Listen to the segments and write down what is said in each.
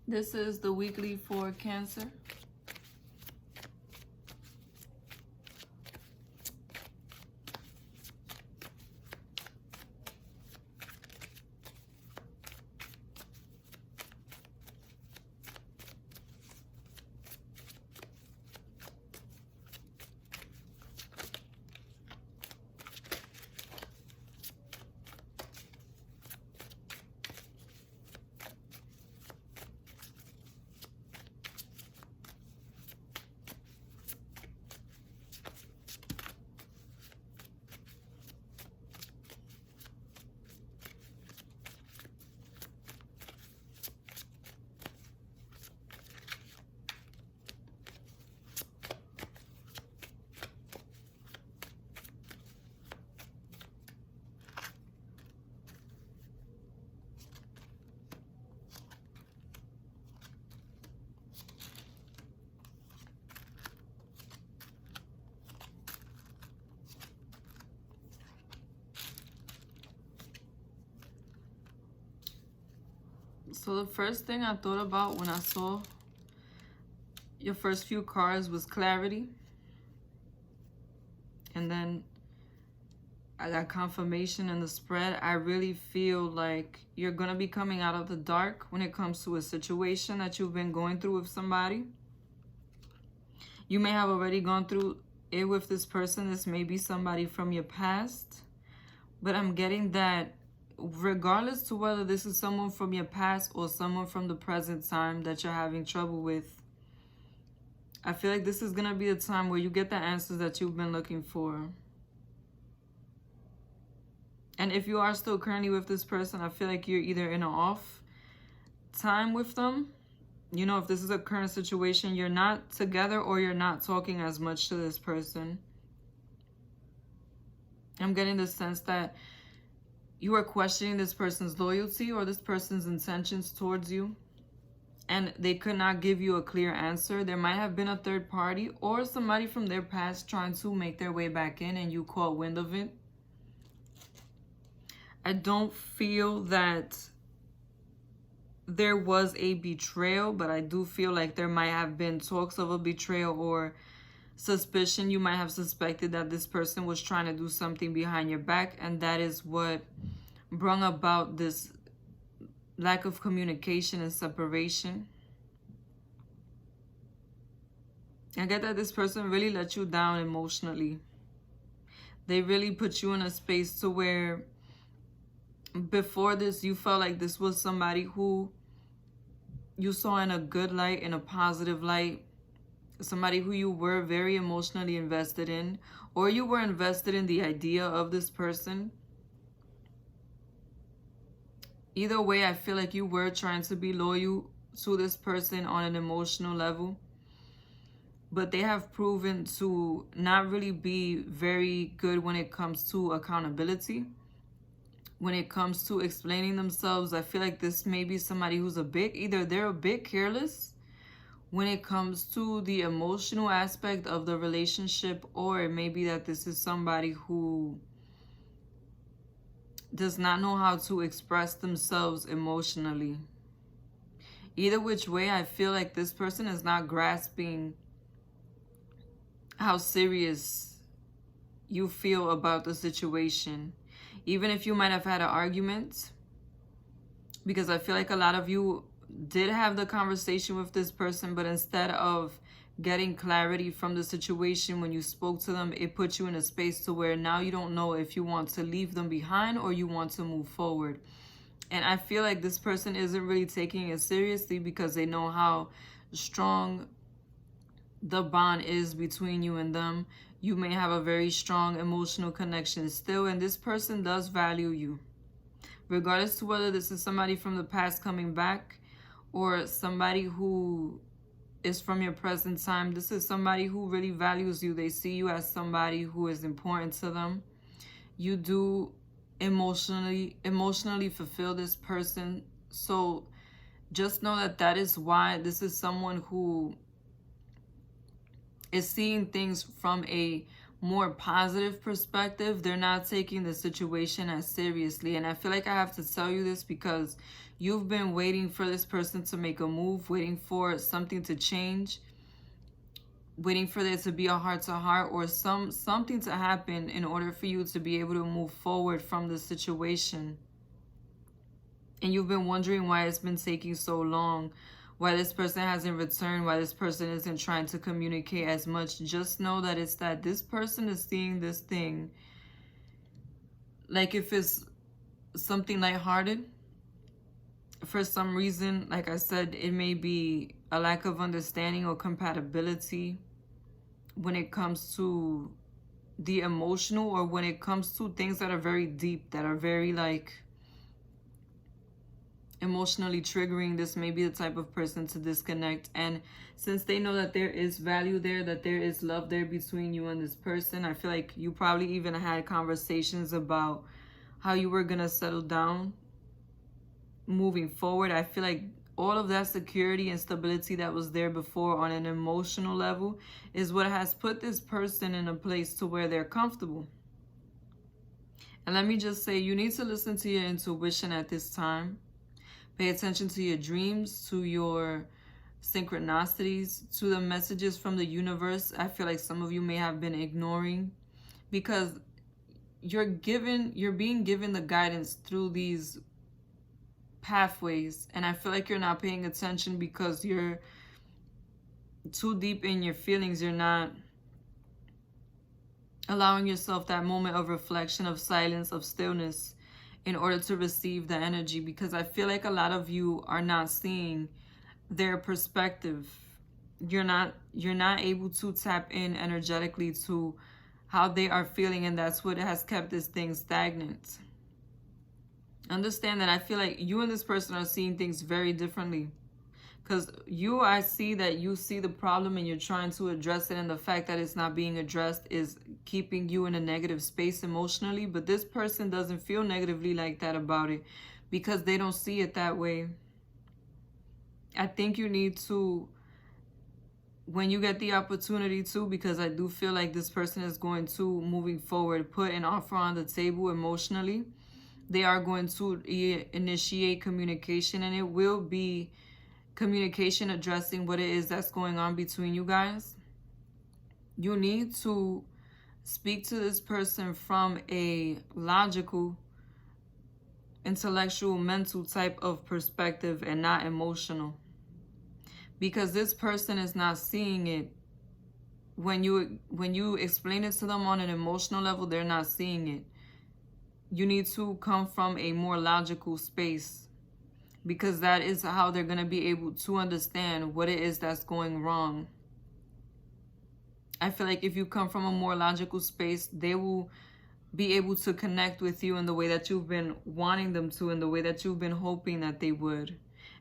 This is the weekly for Cancer. So the first thing I thought about when I saw your first few cards was clarity. And then I got confirmation in the spread. I really feel like you're going to be coming out of the dark when it comes to a situation that you've been going through with somebody. You may have already gone through it with this person. This may be somebody from your past. But I'm getting that regardless to whether this is someone from your past or someone from the present time that you're having trouble with, I feel like this is going to be the time where you get the answers that you've been looking for. And if you are still currently with this person, I feel like you're either in an off time with them. You know, if this is a current situation, you're not together or you're not talking as much to this person. I'm getting the sense that you are questioning this person's loyalty or this person's intentions towards you, and they could not give you a clear answer. There might have been a third party or somebody from their past trying to make their way back in and you caught wind of it. I don't feel that there was a betrayal, but I do feel like there might have been talks of a betrayal or suspicion. You might have suspected that this person was trying to do something behind your back, and that is what brought about this lack of communication and separation. I get that this person really let you down emotionally. They really put you in a space to where before this you felt like this was somebody who you saw in a good light, in a positive light, somebody who you were very emotionally invested in, or you were invested in the idea of this person. Either way, I feel like you were trying to be loyal to this person on an emotional level, but they have proven to not really be very good when it comes to accountability. When it comes to explaining themselves, I feel like this may be somebody who's either they're a bit careless when it comes to the emotional aspect of the relationship, or it may be that this is somebody who does not know how to express themselves emotionally. Either which way, I feel like this person is not grasping how serious you feel about the situation. Even if you might have had an argument, because I feel like a lot of you did have the conversation with this person, but instead of getting clarity from the situation when you spoke to them, it put you in a space to where now you don't know if you want to leave them behind or you want to move forward. And I feel like this person isn't really taking it seriously because they know how strong the bond is between you and them. You may have a very strong emotional connection still, and this person does value you. Regardless to whether this is somebody from the past coming back or somebody who is from your present time, this is somebody who really values you. They see you as somebody who is important to them. You do emotionally fulfill this person. So just know that that is why this is someone who is seeing things from a more positive perspective. They're not taking the situation as seriously. And I feel like I have to tell you this because You've been waiting for this person to make a move, waiting for something to change, waiting for there to be a heart-to-heart or something to happen in order for you to be able to move forward from the situation. And you've been wondering why it's been taking so long, why this person hasn't returned, why this person isn't trying to communicate as much. Just know that it's that this person is seeing this thing. Like if it's something lighthearted, for some reason, like I said, it may be a lack of understanding or compatibility when it comes to the emotional, or when it comes to things that are very deep, that are very like emotionally triggering. This may be the type of person to disconnect. And since they know that there is value there, that there is love there between you and this person, I feel like you probably even had conversations about how you were gonna settle down moving forward. I feel like all of that security and stability that was there before on an emotional level is what has put this person in a place to where they're comfortable. And let me just say, you need to listen to your intuition at this time. Pay attention to your dreams, to your synchronicities, to the messages from the universe. I feel like some of you may have been ignoring, because you're being given the guidance through these pathways, and I feel like you're not paying attention because you're too deep in your feelings. You're not allowing yourself that moment of reflection, of silence, of stillness, in order to receive the energy, because I feel like a lot of you are not seeing their perspective. You're not able to tap in energetically to how they are feeling, and that's what has kept this thing stagnant. Understand that I feel like you and this person are seeing things very differently. Because I see that you see the problem and you're trying to address it, and the fact that it's not being addressed is keeping you in a negative space emotionally. But this person doesn't feel negatively like that about it, because they don't see it that way. I think you need to, when you get the opportunity to, because I do feel like this person is going to, moving forward, put an offer on the table emotionally. They are going to initiate communication, and it will be communication addressing what it is that's going on between you guys. You need to speak to this person from a logical, intellectual, mental type of perspective, and not emotional. Because this person is not seeing it. When you explain it to them on an emotional level, they're not seeing it. You need to come from a more logical space, because that is how they're going to be able to understand what it is that's going wrong. I feel like if you come from a more logical space, they will be able to connect with you in the way that you've been wanting them to, in the way that you've been hoping that they would.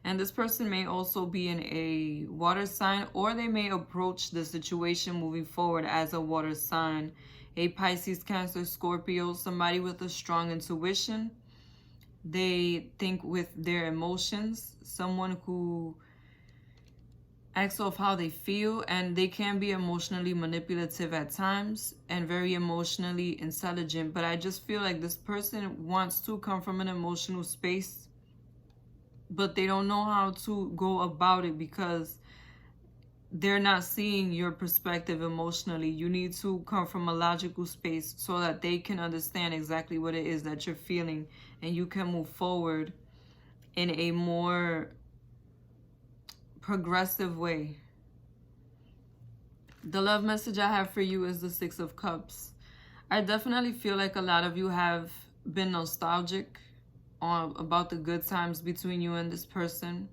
And this person may also be in a water sign, or they may approach the situation moving forward as a water sign. A Pisces, Cancer, Scorpio, somebody with a strong intuition. They think with their emotions, someone who acts off how they feel, and they can be emotionally manipulative at times and very emotionally intelligent. But I just feel like this person wants to come from an emotional space, but they don't know how to go about it, because they're not seeing your perspective emotionally. You need to come from a logical space so that they can understand exactly what it is that you're feeling, and you can move forward in a more progressive way. The love message I have for you is the Six of Cups. I definitely feel like a lot of you have been nostalgic about the good times between you and this person,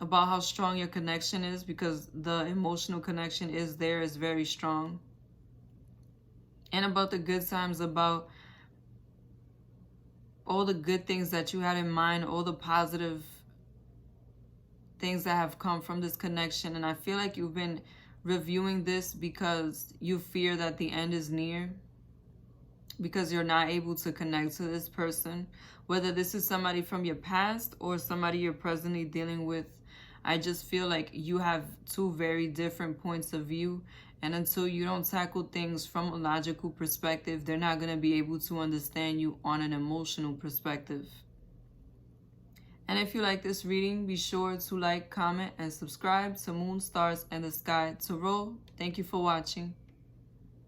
about how strong your connection is, because the emotional connection is there, is very strong. And about the good times, about all the good things that you had in mind, all the positive things that have come from this connection. And I feel like you've been reviewing this because you fear that the end is near, because you're not able to connect to this person, whether this is somebody from your past or somebody you're presently dealing with. I just feel like you have two very different points of view, and until you don't tackle things from a logical perspective, they're not going to be able to understand you on an emotional perspective. And if you like this reading, be sure to like, comment, and subscribe to Moon, Stars, and the Sky Tarot. Thank you for watching.